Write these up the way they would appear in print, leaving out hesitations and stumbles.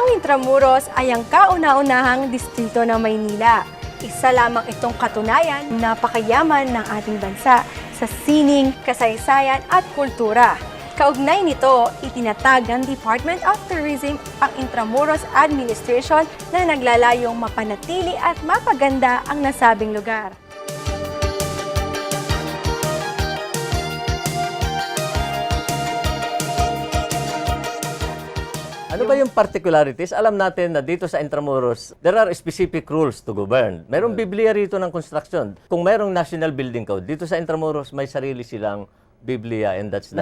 Intramuros ay ang kauna-unahang distrito ng Maynila. Isa lamang itong katunayan na napakayaman ng ating bansa sa sining, kasaysayan at kultura. Kaugnay nito, itinatag ng Department of Tourism ang Intramuros Administration na naglalayong mapanatili at mapaganda ang nasabing lugar. Ano ba yung particularities? Alam natin na dito sa Intramuros, there are specific rules to govern. Merong Biblia rito ng construction. Kung merong National Building Code, dito sa Intramuros may sarili silang Biblia, and that's the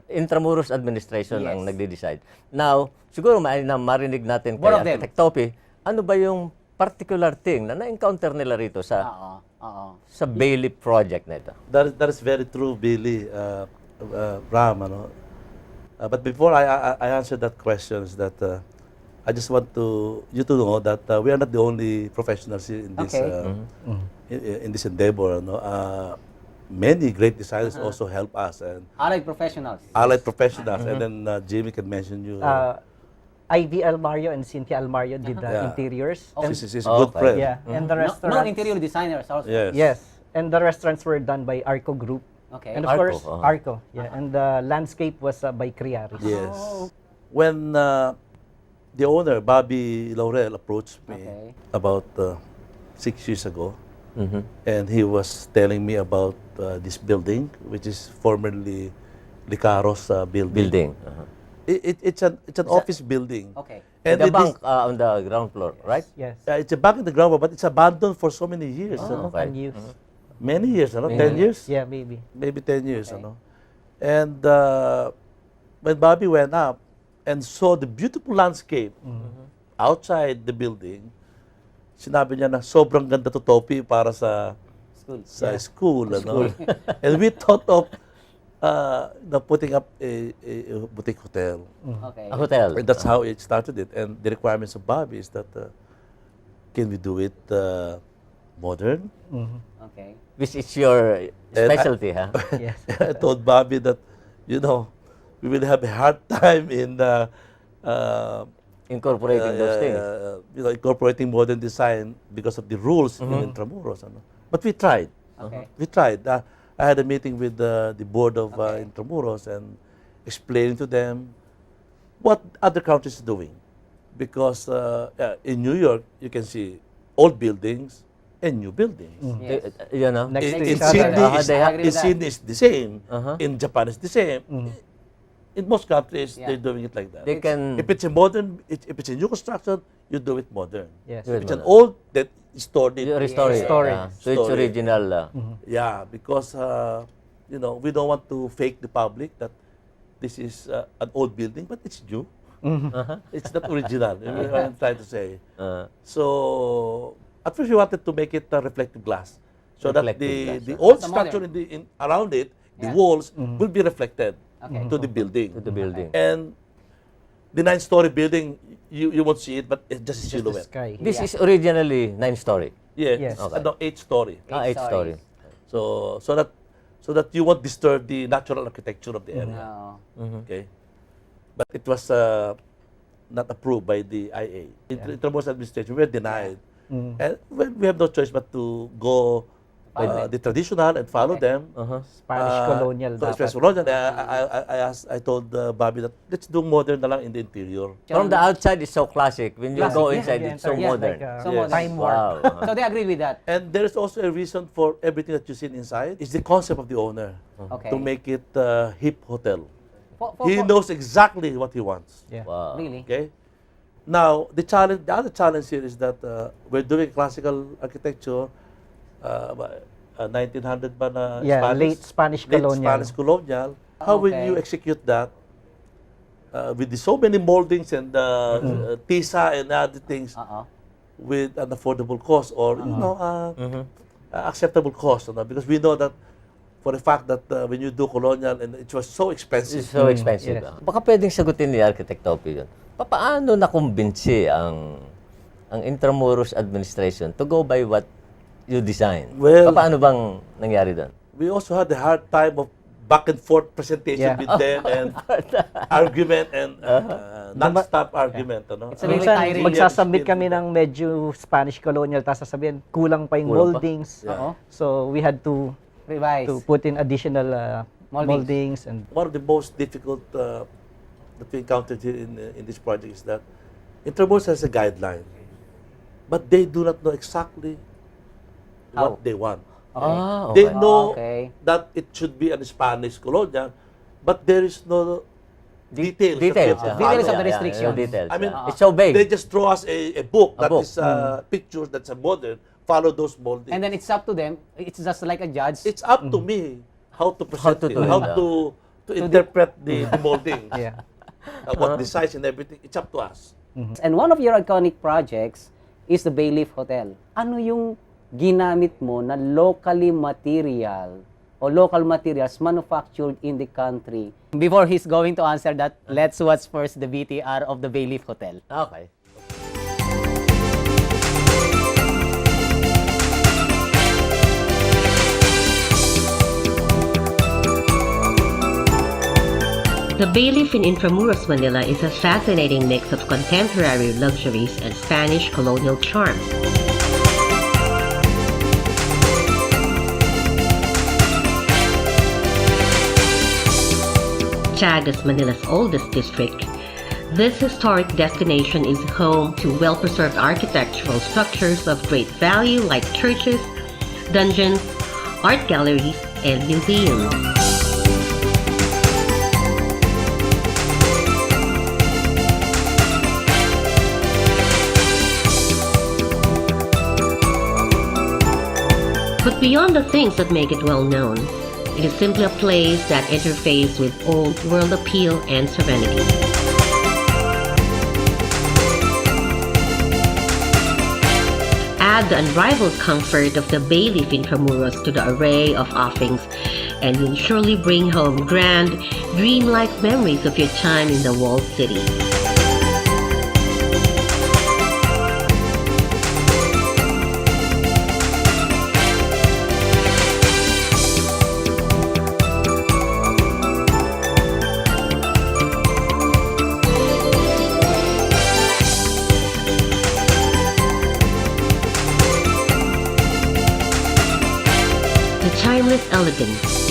Intramuros Administration ang nagde-decide. Now, siguro marinig natin kay Architect Topi, ano ba yung particular thing na na-encounter nila rito sa Bailey project na ito? That is very true, Billy, Ram. But before I answer that question, is that I just want you to know that we are not the only professionals here in this in this endeavor. Many great designers also help us, and allied professionals. Allied professionals, and then Jimmy can mention you. Ivy Almario and Cynthia Almario did the interiors. She's a good friend. Yeah, and the No restaurants. interior designers also. Yes. And the restaurants were done by Arco Group. Okay. And of course, Arco. Yeah, and the landscape was by Criaris. Yes. When the owner, Bobby Laurel, approached me about 6 years ago, and he was telling me about this building, which is formerly Licaro's building. It's an office building. Okay. And the bank on the ground floor, right? Yes. It's a bank in the ground, but it's abandoned for so many years. Unused. Many years, 10 years? Yeah, maybe. Maybe 10 years. And when Bobby went up and saw the beautiful landscape outside the building, sinabi niya na sobrang ganda to, Topi, para sa school. And we thought of putting up a boutique hotel. Okay. A hotel. And that's how it started it. And the requirements of Bobby is that can we do it modern? Okay. Which is your specialty, huh? Yes. I told Bobby that, we will have a hard time in Incorporating those things. Incorporating modern design because of the rules in Intramuros. But we tried. Okay. We tried. I had a meeting with the board of Intramuros and explaining to them what other countries are doing. Because in New York, you can see old buildings and new buildings. Yes. Next to In each other. Sydney is the same. In Japan it's the same. In most countries, they're doing it like that. They can If it's a modern, if it's a new construction, you do it modern. Yes. If it's an old, that is stored it. restore it. Restore it. So it's original. Yeah, because we don't want to fake the public that this is an old building, but it's new. It's not original. You know what I'm trying to say. So at first we wanted to make it reflective glass, so that the old structure around it, the walls will be reflected to the building. To the building. And the 9-story building, you won't see it, but it's just a Just the silhouette. sky. This is originally 9-story. Yes. Okay. No, 8-story. 8-story. So that you won't disturb the natural architecture of the area. Okay, but it was not approved by the IA. Intramuros administration, we were denied, and we have no choice but to go the traditional and follow them. Spanish colonial. Spanish colonial. I told Bobby that let's do modern na lang in the interior. From the outside, it's so classic. When you go inside, it's so modern. So modern. Time warp. Wow. So they agree with that. And there is also a reason for everything that you see inside. It's the concept of the owner Okay. to make it hip hotel. For He knows exactly what he wants. Yeah. Wow. Really? Okay. Now the other challenge here is that we're doing classical architecture, 1900 ba na Late Spanish colonial. Spanish colonial. How will you execute that with so many moldings and tisa and other things with an affordable cost or acceptable cost? Because we know that for the fact that when you do colonial and it was so expensive. It's so expensive. Yes. Baka pwedeng sagutin ni Architect Topi yun. Paano nakumbinsi ang Intramuros administration to go by what you design? Well, Paano bang nangyari doon? we also had a hard time of back and forth presentation Yeah. with them and argument and non-stop argument. Ano? It's a really Minsan, tiring. magsasubmit kami ng medyo Spanish colonial, tapos sasabihin, kulang pa yung Kulang pa? moldings. Oo. So, we had to Revise. put in additional Moldings. moldings. And One of the most difficult that we encountered here in this project is that Intramuros has a guideline, but they do not know exactly How? what they want. Ah, They okay. know Okay. that it should be an Spanish colonial, but there is no details. that we Details. have to Details follow. of the restrictions. Details. I mean, it's so vague. They just draw us a book A that book. is pictures that's a modern. Follow those moldings. And then it's up to them. It's just like a judge. It's up to me how to present to it, do it, how yeah. to interpret the molding, yeah. what the size and everything. It's up to us. And one of your iconic projects is the Bayleaf Hotel. Ano yung ginamit mo na locally material o local materials manufactured in the country? Before he's going to answer that, let's watch first the VTR of the Bayleaf Hotel. Okay. The Bayleaf in Intramuros, Manila is a fascinating mix of contemporary luxuries and Spanish colonial charm. Tagged as Manila's oldest district, this historic destination is home to well-preserved architectural structures of great value like churches, dungeons, art galleries, and museums. But beyond the things that make it well known, it is simply a place that interfaces with old world appeal and serenity. Add the unrivaled comfort of the Bayleaf Intramuros to the array of offerings, and you'll surely bring home grand, dreamlike memories of your time in the walled city. The timeless elegance,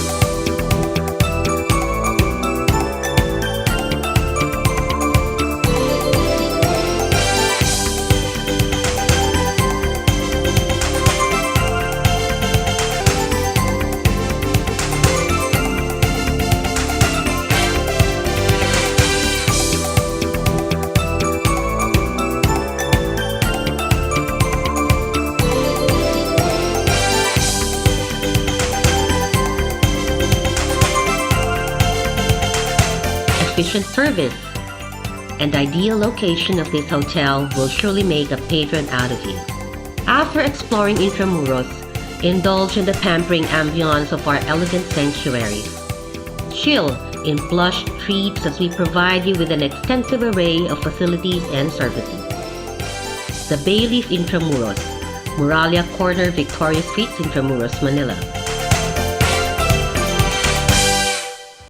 efficient service, and ideal location of this hotel will surely make a patron out of you. After exploring Intramuros, indulge in the pampering ambience of our elegant sanctuaries. Chill in plush treats as we provide you with an extensive array of facilities and services. The Bayleaf Intramuros, Muralla Corner, Victoria Street, Intramuros, Manila.